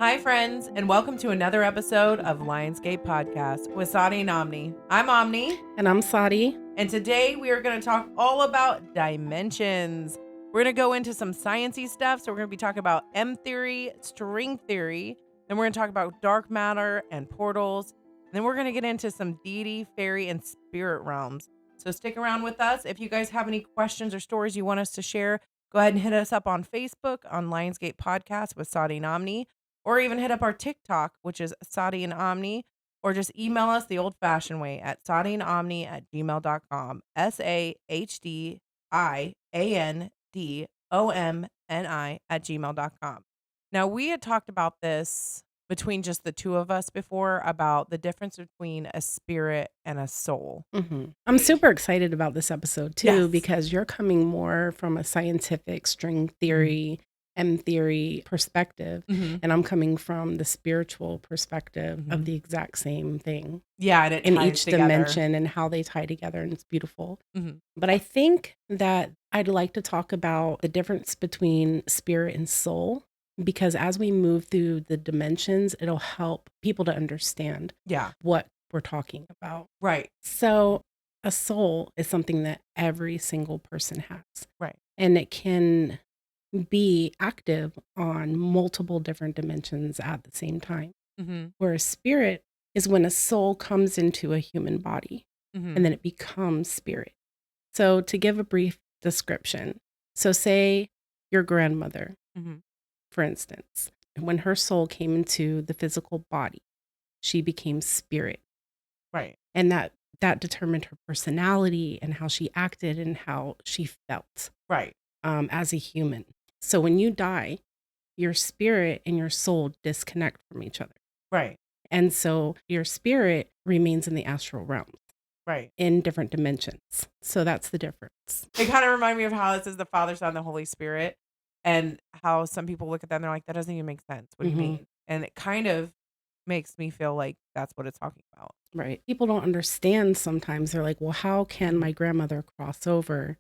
Hi, friends, and welcome to another episode of Lionsgate Podcast with Sahdi and Omni. I'm Omni, And I'm Sahdi. and today we are going to talk all about dimensions. We're going to go into some sciencey stuff. So we're going to be talking about M theory, string theory. Then we're going to talk about dark matter and portals. And then we're going to get into some deity, fairy, and spirit realms. So stick around with us. If you guys have any questions or stories you want us to share, go ahead and hit us up on Facebook on Lionsgate Podcast with Sahdi and Omni. Or even hit up our TikTok, which is Sahdi and Omni, or just email us the old-fashioned way at sahdiandomni@gmail.com, SAHDIANDOMNI@gmail.com. Now, we had talked about this between just the two of us before about the difference between a spirit and a soul. I'm super excited about this episode too, Yes. because you're coming more from a scientific string theory, M theory perspective, and I'm coming from the spiritual perspective of the exact same thing. Yeah, and it in ties each together. dimension and how they tie together, and it's beautiful. Mhm. But I think that I'd like to talk about the difference between spirit and soul, because as we move through the dimensions, it'll help people to understand Yeah, what we're talking about. right, So a soul is something that every single person has. right. And it can be active on multiple different dimensions at the same time. Mhm, Where a spirit is when a soul comes into a human body mhm. and then it becomes spirit. So to give a brief description, so say your grandmother, Mhm. for instance, when her soul came into the physical body, she became spirit. Right, And that determined her personality and how she acted and how she felt right, as a human. So when you die, your spirit and your soul disconnect from each other. right, And so your spirit remains in the astral realm right. in different dimensions. So that's the difference. It kind of reminded me of how it says the Father, Son, the Holy Spirit, and how some people look at that and they're like, that doesn't even make sense. What do you mean? And it kind of makes me feel like that's what it's talking about. Right. People don't understand sometimes. They're like, well, how can Mhm. my grandmother cross over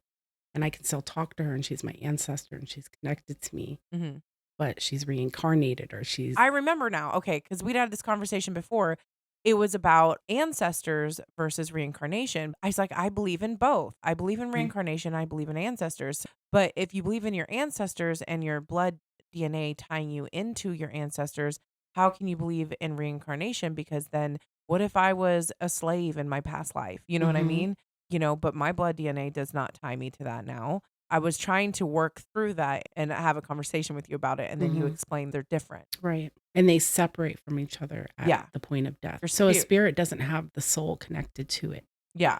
and I can still talk to her and she's my ancestor and she's connected to me, Mhm. but she's reincarnated or she's. I remember now. Okay, because we'd had this conversation before. It was about ancestors versus reincarnation. I was like, I believe in both. I believe in reincarnation. I believe in ancestors. But if you believe in your ancestors and your blood DNA tying you into your ancestors, how can you believe in reincarnation? Because then what if I was a slave in my past life? You know what I mean? But my blood DNA does not tie me to that now. I was trying to work through that and have a conversation with you about it. And then you explained they're different. Right. And they separate from each other at Yeah. the point of death. Your So a spirit. spirit doesn't have the soul connected to it. Yeah.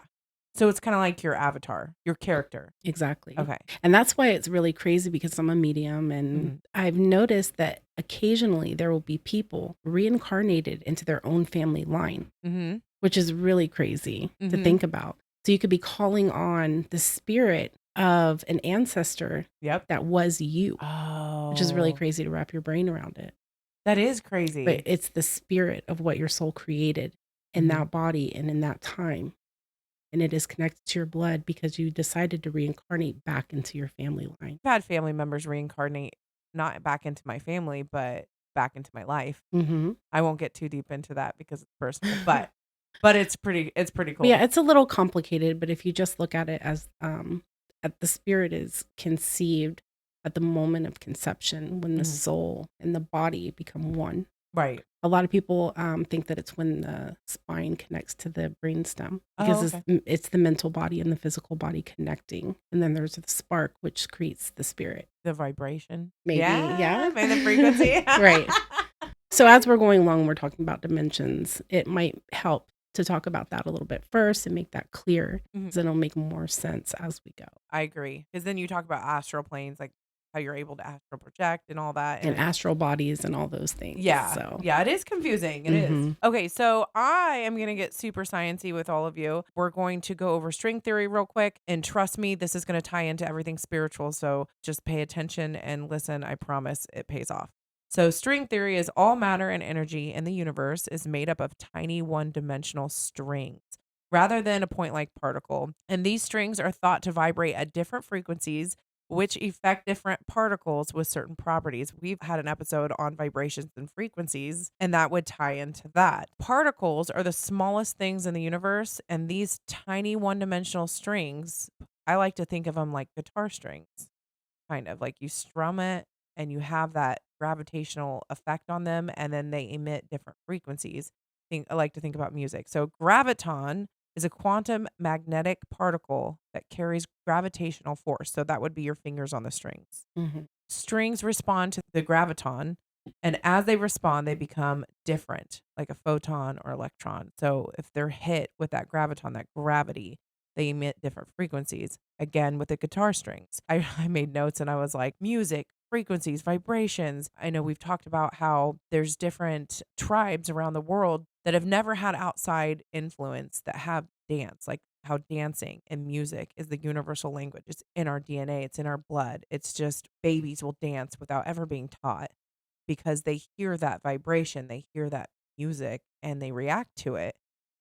So it's kind of like your avatar, your character. Exactly. Okay. And that's why it's really crazy, because I'm a medium and I've noticed that occasionally there will be people reincarnated into their own family line, Mm-hmm. which is really crazy to think about. So you could be calling on the spirit of an ancestor Yep. that was you, Oh. which is really crazy to wrap your brain around it. That is crazy. But it's the spirit of what your soul created in that body and in that time. And it is connected to your blood because you decided to reincarnate back into your family line. I've had family members reincarnate, not back into my family, but back into my life. I won't get too deep into that because it's personal, but it's pretty cool. Yeah, it's a little complicated, but if you just look at it as at the spirit is conceived at the moment of conception, when the soul and the body become one. Right. A lot of people think that it's when the spine connects to the brainstem, because it's the mental body and the physical body connecting. And then there's the spark, which creates the spirit. The vibration. Maybe, yeah. Maybe the frequency. Right. So as we're going along, we're talking about dimensions. It might help to talk about that a little bit first and make that clear, because then it'll make more sense as we go. I agree. Because then you talk about astral planes, like how you're able to astral project and all that. And astral bodies and all those things. Yeah. So. Yeah, it is confusing. It is. Okay, so I am going to get super sciencey with all of you. We're going to go over string theory real quick. And trust me, this is going to tie into everything spiritual. So just pay attention and listen. I promise it pays off. So string theory is all matter and energy in the universe is made up of tiny one-dimensional strings rather than a point-like particle. And these strings are thought to vibrate at different frequencies which affect different particles with certain properties. We've had an episode on vibrations and frequencies, and that would tie into that. Particles are the smallest things in the universe, and these tiny one-dimensional strings, I like to think of them like guitar strings, kind of like you strum it and you have that gravitational effect on them, and then they emit different frequencies. I like to think about music. So graviton is a quantum magnetic particle that carries gravitational force. So that would be your fingers on the strings. Mm-hmm. Strings respond to the graviton, and as they respond, they become different, like a photon or electron. So if they're hit with that graviton, that gravity, they emit different frequencies. Again, with the guitar strings, I made notes and I was like, music, frequencies, vibrations. I know we've talked about how there's different tribes around the world that have never had outside influence that have dance, like how dancing and music is the universal language. It's in our DNA, it's in our blood. It's just babies will dance without ever being taught because they hear that vibration, they hear that music, and they react to it.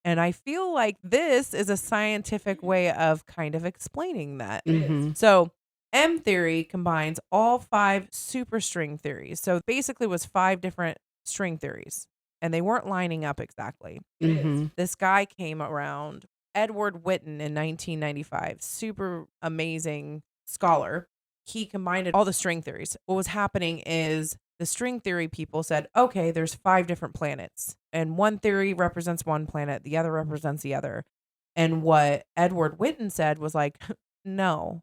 And I feel like this is a scientific way of kind of explaining that. Mm-hmm. So M theory combines all 5 superstring theories. So basically it was 5 different string theories, and they weren't lining up exactly. Mm-hmm. This guy came around, Edward Witten, in 1995, super amazing scholar. He combined all the string theories. What was happening is the string theory people said, okay, there's 5 different planets, and one theory represents one planet, the other represents the other. And what Edward Witten said was like, no,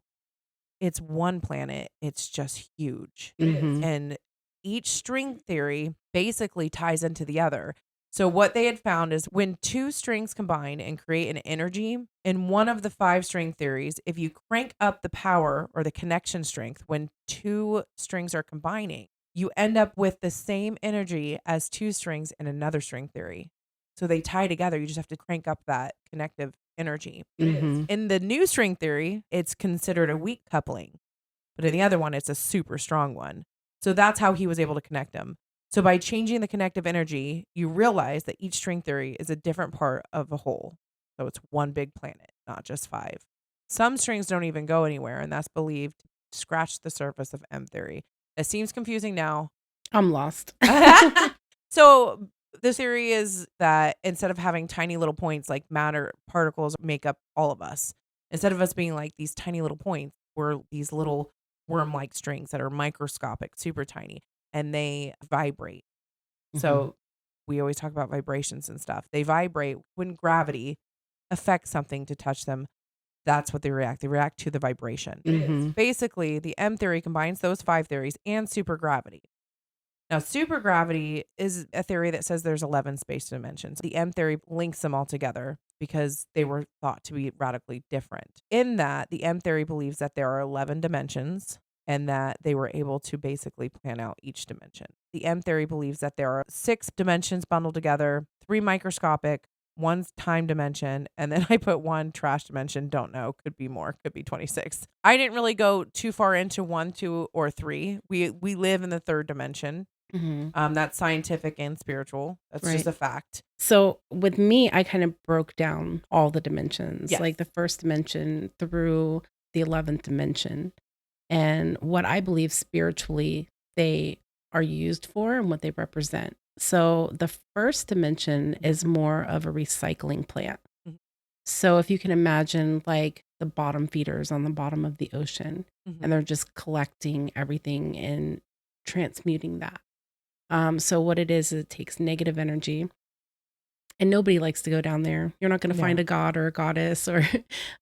it's one planet. It's just huge. Mm-hmm. And each string theory basically ties into the other. So what they had found is when 2 strings combine and create an energy in one of the 5 string theories, if you crank up the power or the connection strength when 2 strings are combining, you end up with the same energy as 2 strings in another string theory. So they tie together. You just have to crank up that connective energy. Mm-hmm. In the new string theory, it's considered a weak coupling, but in the other one, it's a super strong one. So that's how he was able to connect them. So by changing the connective energy, you realize that each string theory is a different part of a whole. So it's one big planet, not just 5. Some strings don't even go anywhere, and that's believed to scratch the surface of M theory. It seems confusing now. I'm lost. So the theory is that instead of having tiny little points like matter particles make up all of us, instead of us being like these tiny little points, we're these little worm-like strings that are microscopic, super tiny, and they vibrate. Mm-hmm. So we always talk about vibrations and stuff. They vibrate when gravity affects something to touch them. That's what they react. They react to the vibration. Mm-hmm. Basically, the M theory combines those 5 theories and supergravity. Now, supergravity is a theory that says there's 11 space dimensions. The M theory links them all together because they were thought to be radically different. In that, the M theory believes that there are 11 dimensions and that they were able to basically plan out each dimension. The M theory believes that there are 6 dimensions bundled together, 3 microscopic, 1 time dimension, and then I put 1 trash dimension. Don't know. Could be more. Could be 26. I didn't really go too far into 1, 2, or 3. We live in the 3rd dimension. Mm-hmm. That's scientific and spiritual. That's Right. just a fact. So with me, I kind of broke down all the dimensions, Yes. like the 1st dimension through the 11th dimension, and what I believe spiritually they are used for and what they represent. So the 1st dimension is more of a recycling plant. Mhm. So if you can imagine like the bottom feeders on the bottom of the ocean, and they're just collecting everything and transmuting that. So what it is, it takes negative energy, and nobody likes to go down there. You're not going to find No. a god or a goddess or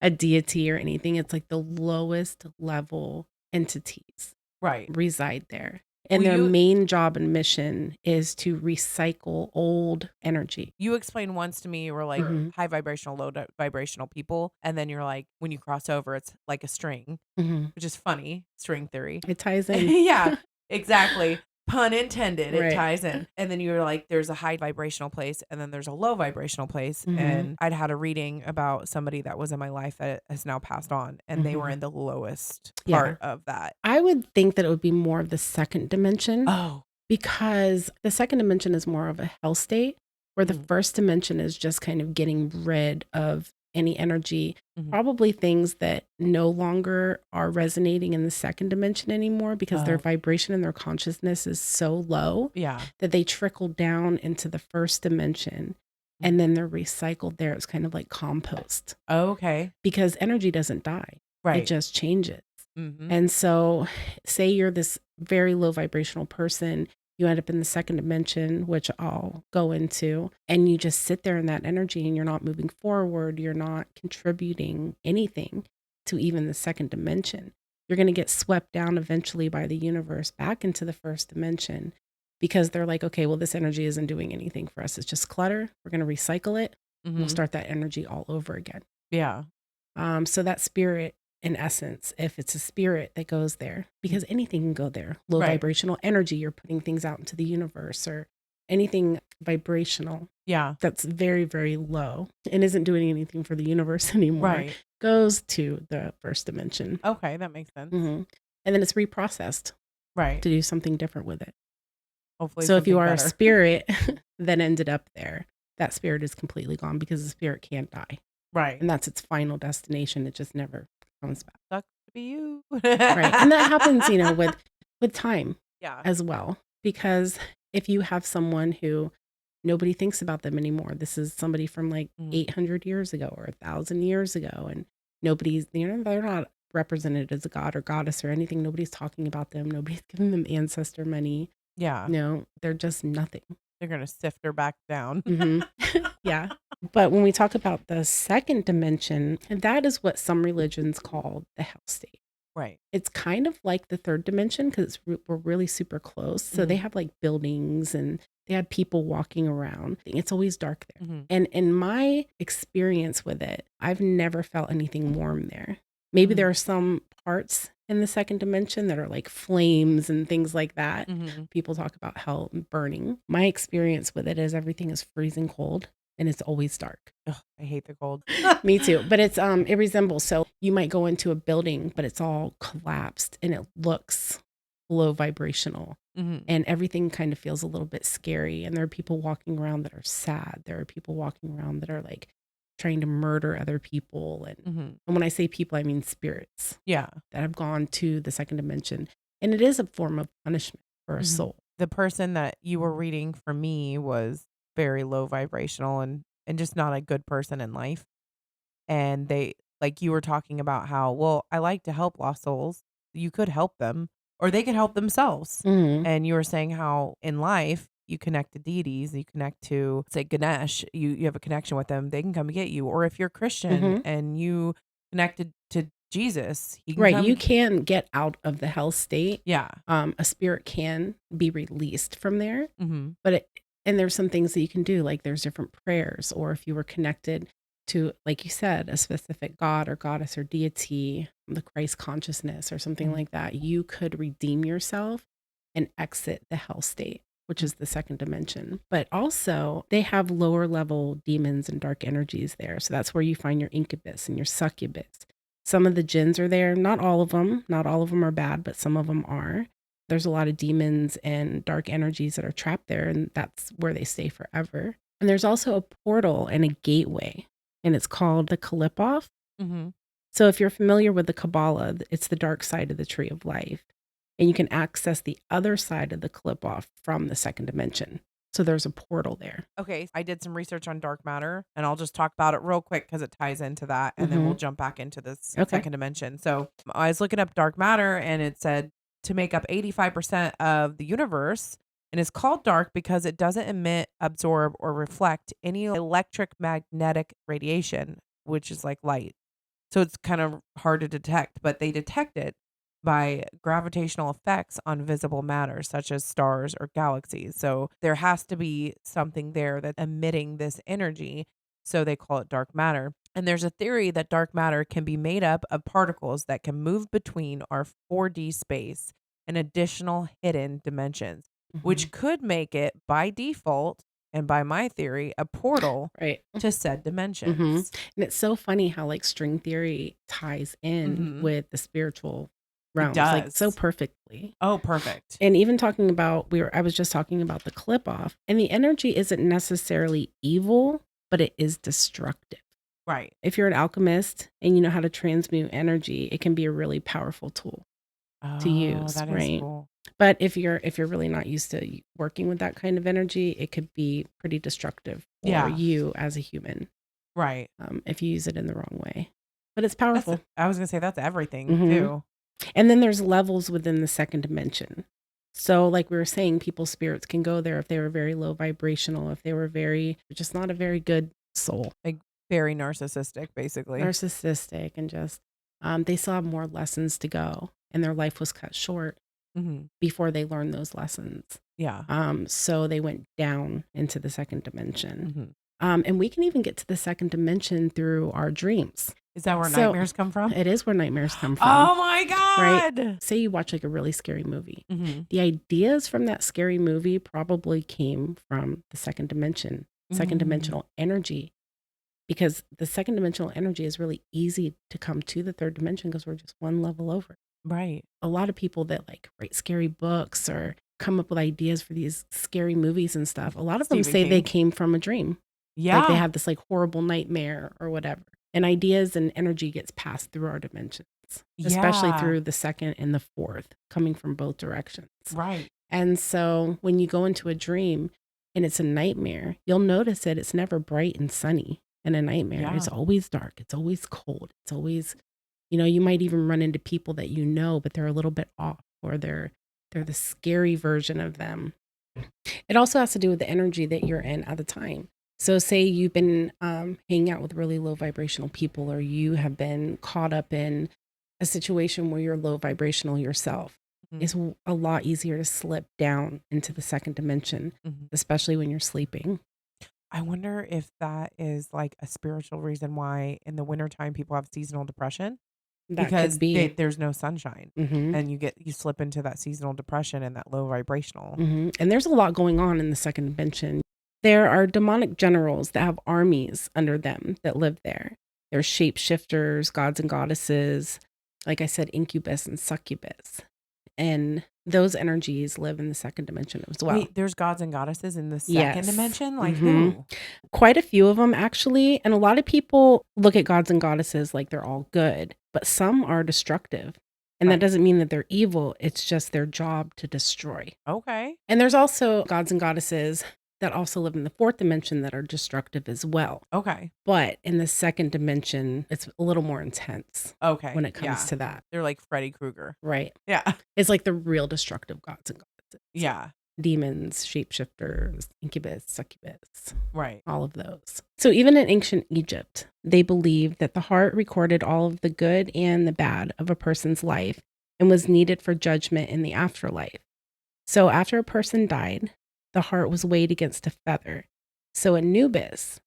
a deity or anything. It's like the lowest level entities Right. reside there. And Well, their you- main job and mission is to recycle old energy. You explained once to me you were like Mhm. high vibrational, low vibrational people. And then you're like, when you cross over, it's like a string, which is funny. String theory. It ties in. Yeah, exactly. Pun intended. It Right. ties in. And then you're like, there's a high vibrational place and then there's a low vibrational place. Mhm. And I'd had a reading about somebody that was in my life that has now passed on, and they were Mhm. in the lowest Yeah. part of that. I would think that it would be more of the 2nd dimension. Oh, Because the 2nd dimension is more of a hell state, where the Mhm. 1st dimension is just kind of getting rid of any energy, Mhm. probably things that no longer are resonating in the second dimension anymore because their Oh, vibration and their consciousness is so low yeah. that they trickle down into the first dimension Mhm. and then they're recycled there. It's kind of like compost Okay. because energy doesn't die, it Right. just changes. Mhm. And so, say you're this very low vibrational person, you end up in the second dimension, which I'll go into, and you just sit there in that energy and you're not moving forward, you're not contributing anything to even the second dimension. You're going to get swept down eventually by the universe back into the first dimension because they're like, okay, well, this energy isn't doing anything for us. It's just clutter. We're going to recycle it. We'll Mhm. start that energy all over again. Yeah. So that spirit, in essence, if it's a spirit that goes there, because anything can go there, low Right. vibrational energy, you're putting things out into the universe or anything vibrational Yeah. that's very, very low and isn't doing anything for the universe anymore Right. goes to the first dimension. Okay, that makes sense. And then it's reprocessed Right. to do something different with it. Hopefully So if you something are a better. spirit that ended up there, that spirit is completely gone because the spirit can't die. Right. And that's its final destination. It just never comes back. Sucks to be you. Right. And that happens, with time Yeah. as well. Because if you have someone who nobody thinks about them anymore, this is somebody from like Mhm. 800 years ago or 1,000 years ago, and nobody's, they're not represented as a god or goddess or anything. Nobody's talking about them. Nobody's giving them ancestor money. Yeah. No, they're just nothing. They're going to sift her back down. Yeah. But when we talk about the second dimension, that is what some religions call the hell state. Right. It's kind of like the third dimension because we're really super close. So they Mhm. have like buildings and they had people walking around. It's always dark there. Mhm. And in my experience with it, I've never felt anything warm there. Maybe there are some parts in the second dimension that are like flames and things like that. Mhm. People talk about hell and burning. My experience with it is everything is freezing cold and it's always dark. Ugh, I hate the cold. Me too. But it's it resembles, so you might go into a building, but it's all collapsed and it looks low vibrational. Mhm. And everything kind of feels a little bit scary. And there are people walking around that are sad. There are people walking around that are like trying to murder other people. And, Mhm. and when I say people, I mean spirits Yeah. that have gone to the second dimension. And it is a form of punishment for a Mhm. soul. The person that you were reading for me was very low vibrational and just not a good person in life. And they, like you were talking about how, well, I like to help lost souls. You could help them or they could help themselves. Mhm. And you were saying how in life you connect to deities, you connect to, say, Ganesh, you have a connection with them, they can come get you. Or if you're Christian Mhm. and you connected to Jesus, he can Right. come. You can get out of the hell state. Yeah. A spirit can be released from there. Mm-hmm. But and there's some things that you can do, like there's different prayers, or if you were connected to, like you said, a specific god or goddess or deity, the Christ consciousness or something Mhm. like that, you could redeem yourself and exit the hell state, which is the second dimension. But also, they have lower level demons and dark energies there. So that's where you find your incubus and your succubus. Some of the jinns are there, not all of them. Not all of them are bad, but some of them are. There's a lot of demons and dark energies that are trapped there, and that's where they stay forever. And there's also a portal and a gateway, and it's called the Kalipoff. Mm-hmm. So if you're familiar with the Kabbalah, it's the dark side of the tree of life, and you can access the other side of the Kalipoff from the second dimension. So there's a portal there. Okay, I did some research on dark matter, and I'll just talk about it real quick because it ties into that, and then we'll jump back into this Okay. second dimension. So I was looking up dark matter, and it said to make up 85% of the universe, and it's called dark because it doesn't emit, absorb, or reflect any electric magnetic radiation, which is like light. So it's kind of hard to detect, but they detect it by gravitational effects on visible matter, such as stars or galaxies. So there has to be something there that's emitting this energy. So they call it dark matter. And there's a theory that dark matter can be made up of particles that can move between our 4D space and additional hidden dimensions, which could make it by default and by my theory, a portal Right. to said dimensions. And it's so funny how like string theory ties in with the spiritual realms, like so does. perfectly. Oh, perfect. And even talking about, I was just talking about the clip off, and the energy isn't necessarily evil, but it is destructive. Right. If you're an alchemist and you know how to transmute energy, it can be a really powerful tool to Oh, use, that is right? cool. But if you're really not used to working with that kind of energy, it could be pretty destructive for Yeah. you as a human, Right. if you use it in the wrong way. But it's That's powerful. I was gonna say that's everything Mhm. too. And then there's levels within the second dimension. So like we were saying, people's spirits can go there if they were very low vibrational, if they were just not a very good soul, Like very narcissistic, basically. narcissistic, and just they still have more lessons to go, and their life was cut short Mm-hmm. before they learned those lessons. Yeah. So they went down into the second dimension. Mm-hmm. And we can even get to the second dimension through our dreams. Is that where So nightmares come from? it is where nightmares come from. Oh my God. Say you watch like a really scary movie. Mm-hmm. The ideas from that scary movie probably came from the second dimension, second dimensional energy, because the second dimensional energy is really easy to come to the third dimension because we're just one level over. Right. A lot of people that like write scary books or come up with ideas for these scary movies and stuff, a lot of them Stephen say they King. came from a dream. Yeah. Like they had this like horrible nightmare or whatever. And ideas and energy gets passed through our dimensions, especially Yeah. through the second and the fourth, coming from both directions. Right. And so when you go into a dream and it's a nightmare, you'll notice that it's never bright and sunny in a nightmare. Yeah. It's always dark. It's always cold. It's always, you might even run into people that you know, but they're a little bit off, or they're the scary version of them. It also has to do with the energy that you're in at the time. So say you've been hanging out with really low vibrational people, or you have been caught up in a situation where you're low vibrational yourself. Mm-hmm. It's a lot easier to slip down into the second dimension, Mm-hmm. especially when you're sleeping. I wonder if that is like a spiritual reason why in the wintertime people have seasonal depression. That Because could be. there's no sunshine, Mhm. and you slip into that seasonal depression and that low vibrational. Mhm. And there's a lot going on in the second dimension. There are demonic generals that have armies under them that live there. There's shapeshifters, gods and goddesses, like I said, incubus and succubus. And those energies live in the second dimension as well. Wait, there's gods and goddesses in the second Yes. dimension? Like Mhm. who? Quite a few of them, actually. And a lot of people look at gods and goddesses like they're all good, but some are destructive. And Right. that doesn't mean that they're evil. It's just their job to destroy. Okay. And there's also gods and goddesses that also live in the fourth dimension that are destructive as well. Okay. But in the second dimension, it's a little more intense Okay. when it comes Yeah. to that. They're like Freddy Krueger. Right. Yeah. It's like the real destructive gods and goddesses. Yeah. Demons, shapeshifters, incubus, succubus, Right. all of those. So even in ancient Egypt, they believed that the heart recorded all of the good and the bad of a person's life and was needed for judgment in the afterlife. So after a person died, the heart was weighed against a feather. So Anubis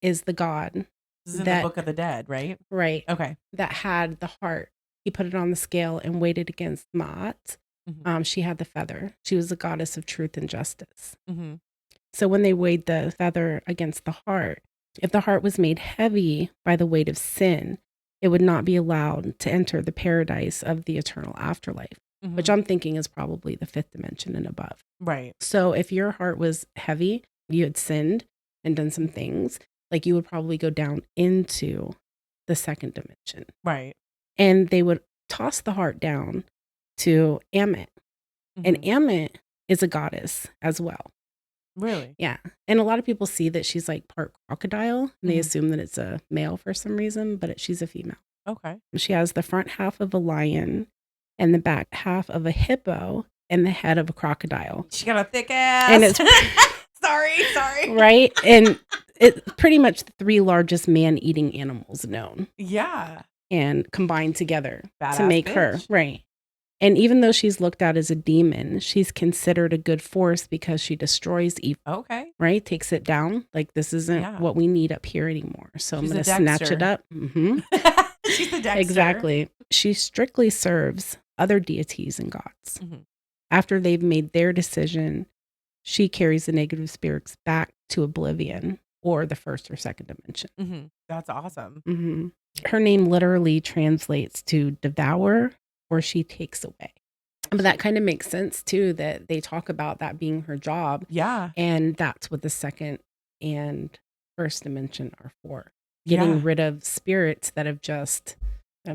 is the god, This is in that- the Book of the Dead, right? right, Okay. that had the heart. He put it on the scale and weighed it against Maat. Mhm. She had the feather. She was the goddess of truth and justice. Mm-hmm. So when they weighed the feather against the heart, if the heart was made heavy by the weight of sin, it would not be allowed to enter the paradise of the eternal afterlife, Mm-hmm. which I'm thinking is probably the fifth dimension and above. Right. So if your heart was heavy, you had sinned and done some things, like you would probably go down into the second dimension. Right. And they would toss the heart down to Ammit. And Mhm. Ammit is a goddess as well. Really? Yeah. And a lot of people see that she's like part crocodile, and they Mhm. assume that it's a male for some reason, but she's a female. Okay. She has the front half of a lion and the back half of a hippo and the head of a crocodile. She got a thick ass. And it's sorry. right. And it's pretty much the three largest man-eating animals known, Yeah. and combined together to Badass make her. bitch. Right. And even though she's looked at as a demon, she's considered a good force because she destroys evil, Okay. right? Takes it down. Like, this isn't Yeah. what we need up here anymore. So She's I'm a going to snatch it Dexter. up. Hmm. She's the Dexter. Exactly. She strictly serves other deities and gods. Mhm. After they've made their decision, she carries the negative spirits back to oblivion or the first or second dimension. Mm-hmm. That's awesome. Hmm. Her name literally translates to devour, or she takes away. But that kind of makes sense too, that they talk about that being her job. Yeah. And that's what the second and first dimension are for. getting rid of spirits that have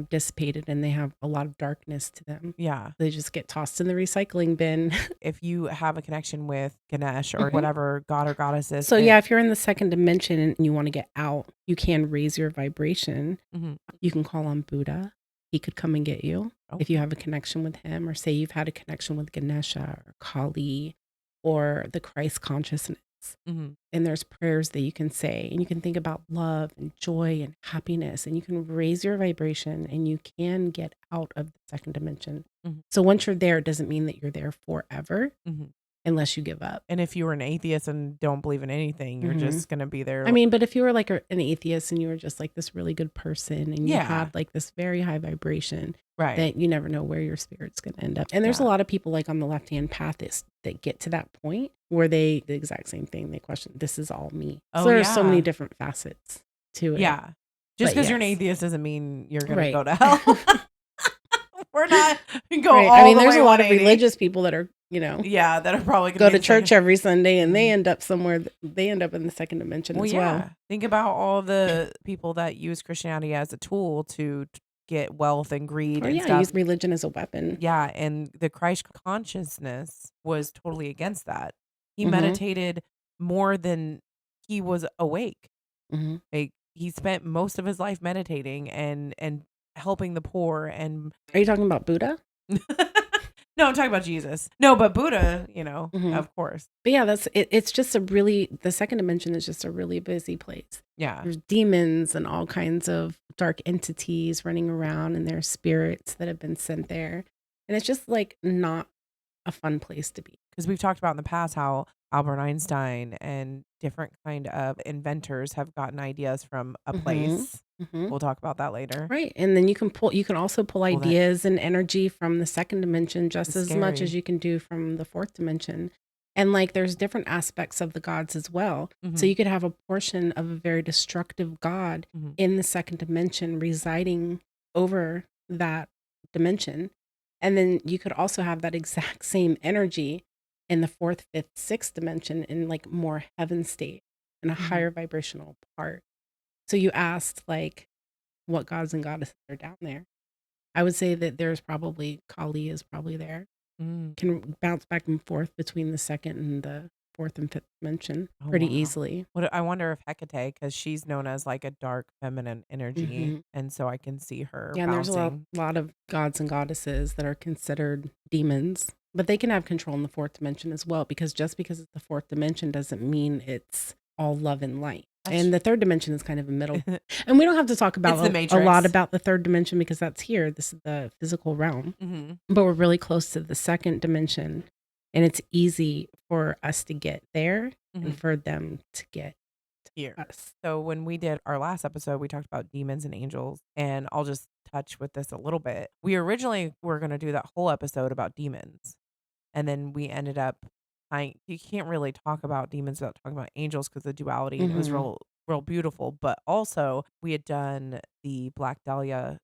dissipated and they have a lot of darkness to them. Yeah. They just get tossed in the recycling bin. If you have a connection with Ganesh or whatever god or goddesses. So if you're in the second dimension and you want to get out, you can raise your vibration. You can call on Buddha. He could come and get you if you have a connection with him, or say you've had a connection with Ganesha or Kali or the Christ consciousness. And there's prayers that you can say, and you can think about love and joy and happiness, and you can raise your vibration and you can get out of the second dimension. So once you're there, it doesn't mean that you're there forever unless you give up. And if you were an atheist and don't believe in anything, you're just going to be there. I mean, but if you were like an atheist and you were just like this really good person and you had like this very high vibration, that you never know where your spirit's going to end up. And there's a lot of people like on the left-hand path that get to that point where the exact same thing. They question, this is all me. So there's so many different facets to it. Yeah. Just because you're an atheist doesn't mean you're going to go to hell. We're not going all I mean, the there's way a lot of 180. religious people that are, that are probably going go to church every Sunday and they end up somewhere, they end up in the second dimension as well. Think about all the people that use Christianity as a tool to get wealth and greed and stuff. Use religion as a weapon. Yeah, and the Christ consciousness was totally against that. He meditated more than he was awake. Like he spent most of his life meditating and helping the poor. And are you talking about Buddha? No, I'm talking about Jesus. No, but Buddha, of course. But yeah, it's just the second dimension is just a really busy place. Yeah. There's demons and all kinds of dark entities running around, and there's spirits that have been sent there. And it's just like not a fun place to be. Because we've talked about in the past how Albert Einstein and different kind of inventors have gotten ideas from a place. We'll talk about that later. Right. And then you can also pull ideas and energy from the second dimension just as much as you can do from the fourth dimension. And like there's different aspects of the gods as well. So you could have a portion of a very destructive god in the second dimension residing over that dimension. And then you could also have that exact same energy in the fourth, fifth, sixth dimension in like more heaven state in a higher vibrational part. So you asked like what gods and goddesses are down there. I would say that there's probably Kali is probably there. Can bounce back and forth between the second and the fourth and fifth dimension pretty easily. I wonder if Hecate, because she's known as like a dark feminine energy, and so I can see her. Yeah, and there's a lot of gods and goddesses that are considered demons, but they can have control in the fourth dimension as well, because just because it's the fourth dimension doesn't mean it's all love and light. And the third dimension is kind of a middle. And we don't have to talk about a lot about the third dimension because that's here. This is the physical realm. But we're really close to the second dimension. And it's easy for us to get there and for them to get here. So when we did our last episode, we talked about demons and angels. And I'll just touch with this a little bit. We originally were going to do that whole episode about demons. And then we ended up you can't really talk about demons without talking about angels because of the duality, and it was real beautiful. But also we had done the Black Dahlia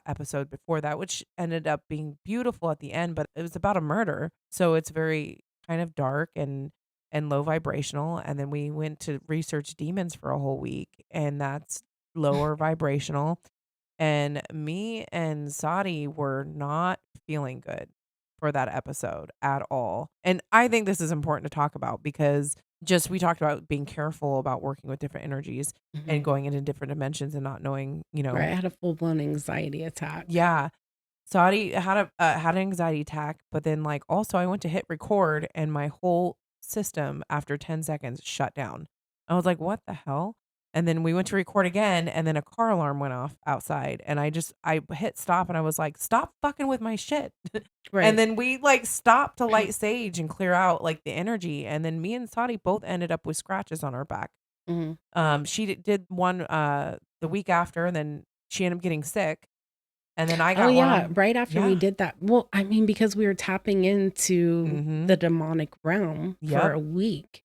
episode before that, which ended up being beautiful at the end, but it was about a murder, so it's very kind of dark and low vibrational. And then we went to research demons for a whole week, and that's lower vibrational. And me and Sahdi were not feeling good for that episode at all. And I think this is important to talk about because we talked about being careful about working with different energies and going into different dimensions and not knowing, Right, I had a full-blown anxiety attack. Yeah. Sahdi had an anxiety attack, but then like also I went to hit record and my whole system after 10 seconds shut down. I was like, what the hell? And then we went to record again, and then a car alarm went off outside, and I hit stop, and I was like, stop fucking with my shit. Right. And then we like stopped to light sage and clear out like the energy, and then me and Sahdi both ended up with scratches on our back. She did one the week after, and then she ended up getting sick, and then I got one. Right after we did that. Well, I mean, because we were tapping into the demonic realm for a week.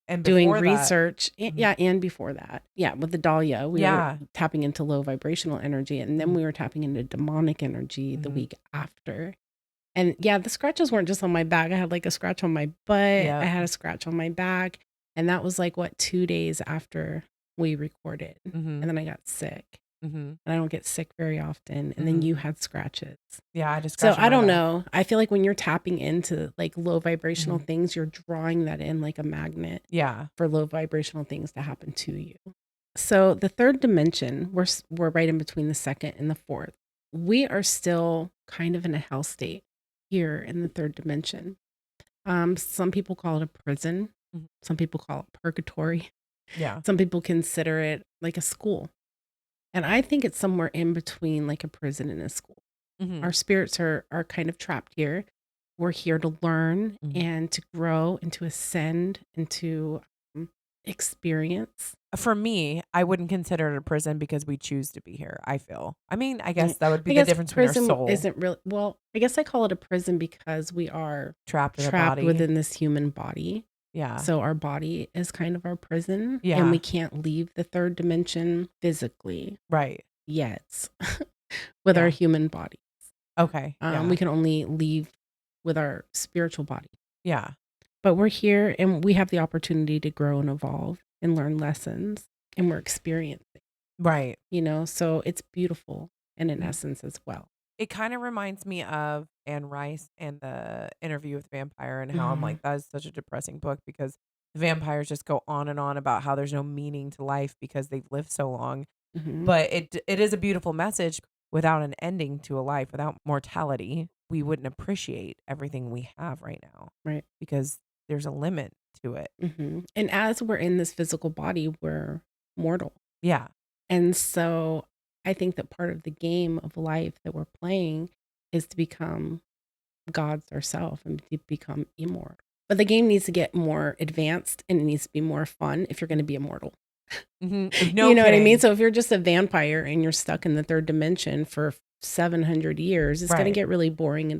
And doing research and before that with the Dahlia we were tapping into low vibrational energy, and then we were tapping into demonic energy the week after. And the scratches weren't just on my back. I had like a scratch on my butt. I had a scratch on my back, and that was like 2 days after we recorded, Mm-hmm. and then I got sick. Mm-hmm. And I don't get sick very often. And then you had scratches. Yeah, I just So scratched I don't my back. know. I feel like when you're tapping into like low vibrational Mhm. things, you're drawing that in like a magnet Yeah. for low vibrational things to happen to you. So the third dimension, we're right in between the second and the fourth. We are still kind of in a hell state here in the third dimension. Some people call it a prison. Mhm. Some people call it purgatory. Yeah. Some people consider it like a school. And I think it's somewhere in between like a prison and a school. Mm-hmm. Our spirits are kind of trapped here. We're here to learn and to grow and to ascend and to experience. For me, I wouldn't consider it a prison because we choose to be here, I feel. I mean, I guess Yeah. that would be I the guess difference between our prison soul isn't really, well, I guess I call it a prison because we are trapped in a trapped body. within this human body. Yeah. So our body is kind of our prison. Yeah. And we can't leave the third dimension physically Right. yet with our Yeah. human body. Okay. Yeah. We can only leave with our spiritual body. Yeah. But we're here and we have the opportunity to grow and evolve and learn lessons, and we're experiencing, Right. you know, so it's beautiful and in Mhm. essence as well. It kind of reminds me of Anne Rice and the Interview with the Vampire, and how I'm like, that is such a depressing book because the vampires just go on and on about how there's no meaning to life because they've lived so long. Mhm. But it is a beautiful message. Without an ending to a life, without mortality, we wouldn't appreciate everything we have right now Right. because there's a limit to it. Mhm. And as we're in this physical body, we're mortal. Yeah. And so I think that part of the game of life that we're playing is to become gods ourselves and to become immortal. But the game needs to get more advanced and it needs to be more fun if you're going to be immortal. Mm-hmm. No You know what I mean? kidding. So if you're just a vampire and you're stuck in the third dimension for 700 years, it's going to Right. get really boring and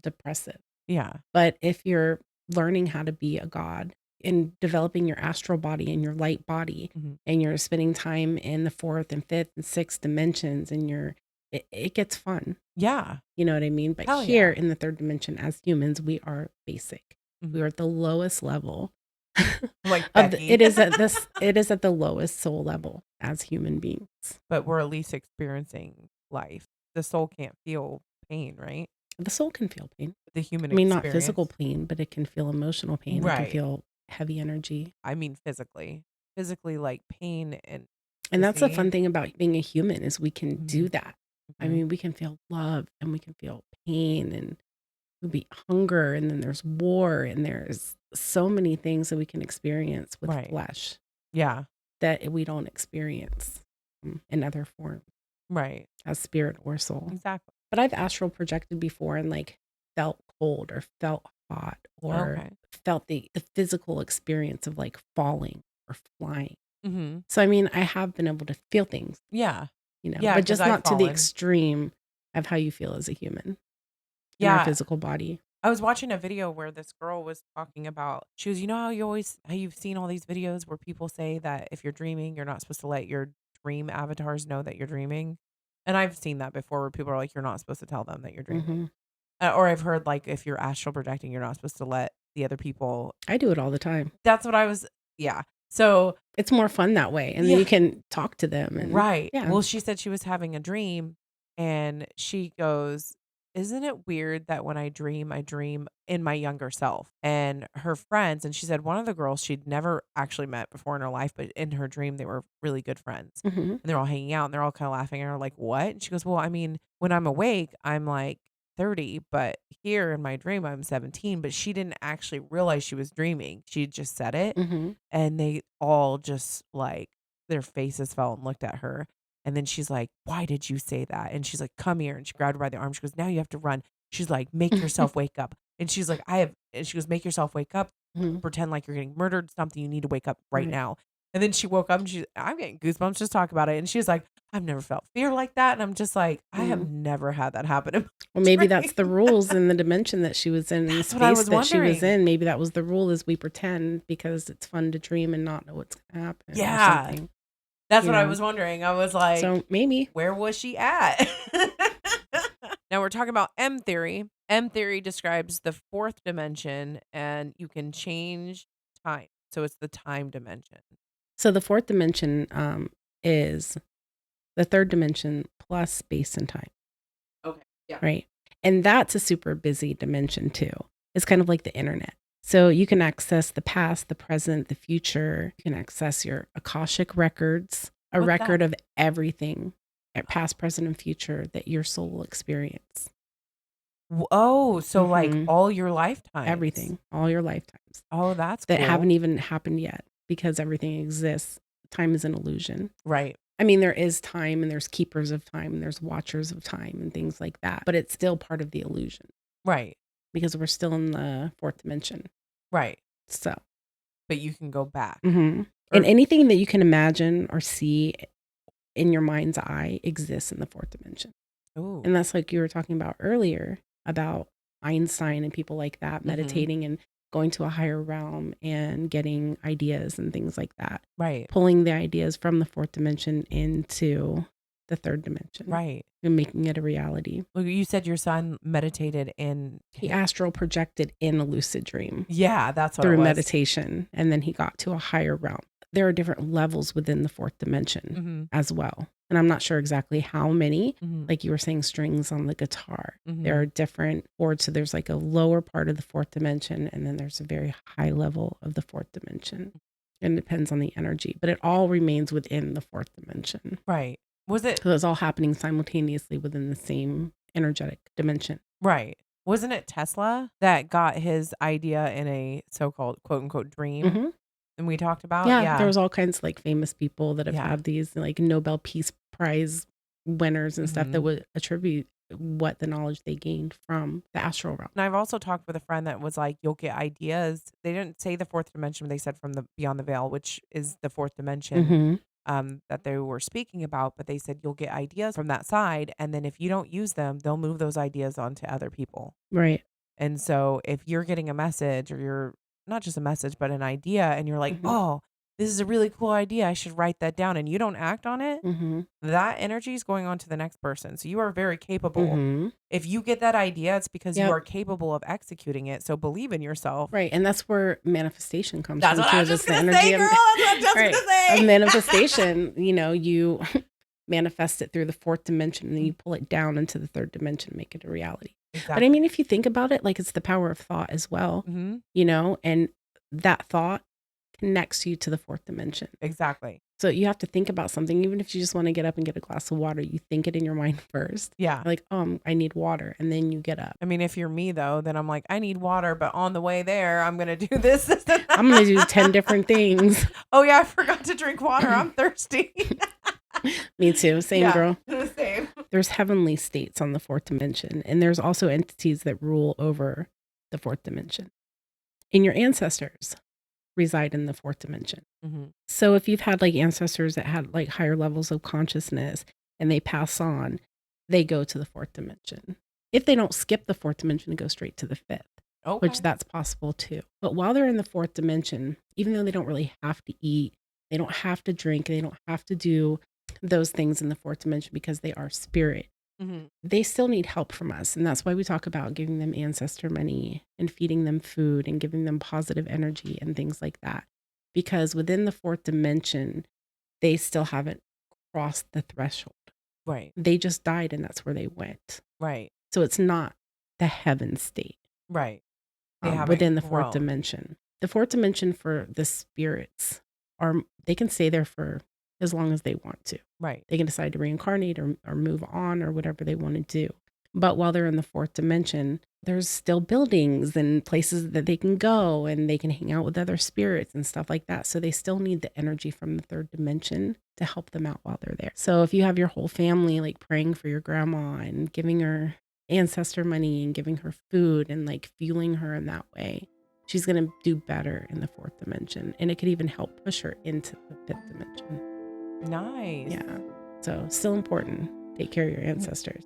depressive. Yeah. But if you're learning how to be a god and developing your astral body and your light body, Mhm. and you're spending time in the fourth and fifth and sixth dimensions, and it gets fun. Yeah. You know what I mean? But Hell here yeah. in the third dimension, as humans, we are basic. Mhm. We are at the lowest level. Like of Becky. it is at the lowest soul level as human beings. But we're at least experiencing life. The soul can't feel pain, right? The soul can feel pain. The human I mean, not experience. physical pain, but it can feel emotional pain. It can Right. feel heavy energy. I mean, physically, like pain and that's the fun disease. thing about being a human is we can do Mhm. that. I Mhm. mean, we can feel love and we can feel pain and there'll be hunger and then there's war and there's so many things that we can experience with Right. flesh Yeah. that we don't experience in other forms Right. as spirit or soul. Exactly. But I've astral projected before and like felt cold or felt hot or Okay. felt the physical experience of like falling or flying. Mm-hmm. So I mean, I have been able to feel things, Yeah. you know, Yeah, but 'cause just I've not to the fallen. extreme of how you feel as a human in our Yeah. physical body. I was watching a video where this girl was talking about, she was, you know how you've seen all these videos where people say that if you're dreaming, you're not supposed to let your dream avatars know that you're dreaming. And I've seen that before where people are like, you're not supposed to tell them that you're dreaming. Or I've heard like if you're astral projecting, you're not supposed to let the other people. I do it all the time. That's what I was. Yeah. So It's more fun that way. And Yeah. then you can talk to them. And right. Yeah. Well, she said she was having a dream and she goes, isn't it weird that when I dream in my younger self? And her friends, and she said one of the girls she'd never actually met before in her life, but in her dream, they were really good friends. Mhm. And they're all hanging out and they're all kind of laughing. And are like, what? And she goes, well, I mean, when I'm awake, I'm like 30, but here in my dream, I'm 17. But she didn't actually realize she was dreaming. She just said it. Mhm. And they all just like, their faces fell and looked at her. And then she's like, why did you say that? And she's like, come here. And she grabbed her by the arm. She goes, now you have to run. She's like, make yourself wake up. And she's like, and she goes, make yourself wake up. Mhm. Pretend like you're getting murdered, something. You need to wake up right Right. now. And then she woke up and I'm getting goosebumps just talking about it. And she was like, I've never felt fear like that. And I'm just like, I have never had that happen in my Well, maybe that's the dream. rules in the dimension that she was in, the That's what I space was that she was wondering. in. Maybe that was the rule is we pretend because it's fun to dream and not know what's going to happen or Yeah. something. That's You what I know? was wondering. I was like, So maybe. where was she at? Now we're talking about M theory. M theory describes the fourth dimension and you can change time. So it's the time dimension. So the fourth dimension is the third dimension plus space and time. Okay. Yeah. Right. And that's a super busy dimension too. It's kind of like the internet. So you can access the past, the present, the future. You can access your Akashic records, a What's record that? of everything at past, present, and future that your soul will experience. Oh, so like Mhm. all your lifetimes. Everything, all your lifetimes Oh, that's that cool. haven't even happened yet because everything exists. Time is an illusion. Right. I mean, there is time and there's keepers of time and there's watchers of time and things like that, but it's still part of the illusion Right. because we're still in the fourth dimension. Right. So, But you can go back. and anything that you can imagine or see in your mind's eye exists in the fourth dimension. Ooh. And that's like you were talking about earlier about Einstein and people like that meditating and going to a higher realm and getting ideas and things like that. Right. Pulling the ideas from the fourth dimension into the third dimension. Right. And making it a reality. Well, you said your son meditated in. He astral projected in a lucid dream. Yeah, that's what it through was. meditation. And then he got to a higher realm. There are different levels within the fourth dimension as well. And I'm not sure exactly how many, like you were saying, strings on the guitar. There are different chords. So there's like a lower part of the fourth dimension, and then there's a very high level of the fourth dimension. And it depends on the energy, but it all remains within the fourth dimension. Right. Was it? So it's all happening simultaneously within the same energetic dimension. Right. Wasn't it Tesla that got his idea in a so-called quote unquote dream? And we talked about? Yeah, there was all kinds of like famous people that have Yeah. had these like Nobel Peace Prize winners and stuff that would attribute what the knowledge they gained from the astral realm. And I've also talked with a friend that was like, you'll get ideas. They didn't say the fourth dimension, but they said from the beyond the veil, which is the fourth dimension that they were speaking about. But they said you'll get ideas from that side. And then if you don't use them, they'll move those ideas onto other people. Right. And so if you're getting a message or you're not just a message, but an idea, and you're like, oh, this is a really cool idea, I should write that down, and you don't act on it, that energy is going on to the next person. So you are very capable. If you get that idea, it's because you are capable of executing it. So believe in yourself. Right. And that's where manifestation comes That's from. what I was too. just That's going the to say, energy girl. That's what I was just going to say. A manifestation, you know, you manifest it through the fourth dimension and then you pull it down into the third dimension, make it a reality. Exactly. But I mean, if you think about it, like it's the power of thought as well, you know, and that thought connects you to the fourth dimension. Exactly. So you have to think about something, even if you just want to get up and get a glass of water, you think it in your mind first. Yeah. Like, I need water. And then you get up. I mean, if you're me though, then I'm like, I need water, but on the way there, I'm going to do this. I'm going to do 10 different things. Oh yeah, I forgot to drink water. I'm thirsty. Me too. Same, girl. Same. There's heavenly states on the fourth dimension. And there's also entities that rule over the fourth dimension. And your ancestors reside in the fourth dimension. So if you've had like ancestors that had like higher levels of consciousness and they pass on, they go to the fourth dimension. If they don't skip the fourth dimension and go straight to the fifth, which that's possible too. But while they're in the fourth dimension, even though they don't really have to eat, they don't have to drink, they don't have to do those things in the fourth dimension because they are spirit. They still need help from us. And that's why we talk about giving them ancestor money and feeding them food and giving them positive energy and things like that. Because within the fourth dimension, they still haven't crossed the threshold. Right. They just died and that's where they went. Right. So it's not the heaven state. Right. Within the fourth dimension. The fourth dimension for the spirits they can stay there for as long as they want to. Right. They can decide to reincarnate or move on or whatever they want to do. But while they're in the fourth dimension, there's still buildings and places that they can go and they can hang out with other spirits and stuff like that. So they still need the energy from the third dimension to help them out while they're there. So if you have your whole family like praying for your grandma and giving her ancestor money and giving her food and like fueling her in that way, she's going to do better in the fourth dimension. And it could even help push her into the fifth dimension. Nice. Yeah. So still important. Take care of your ancestors.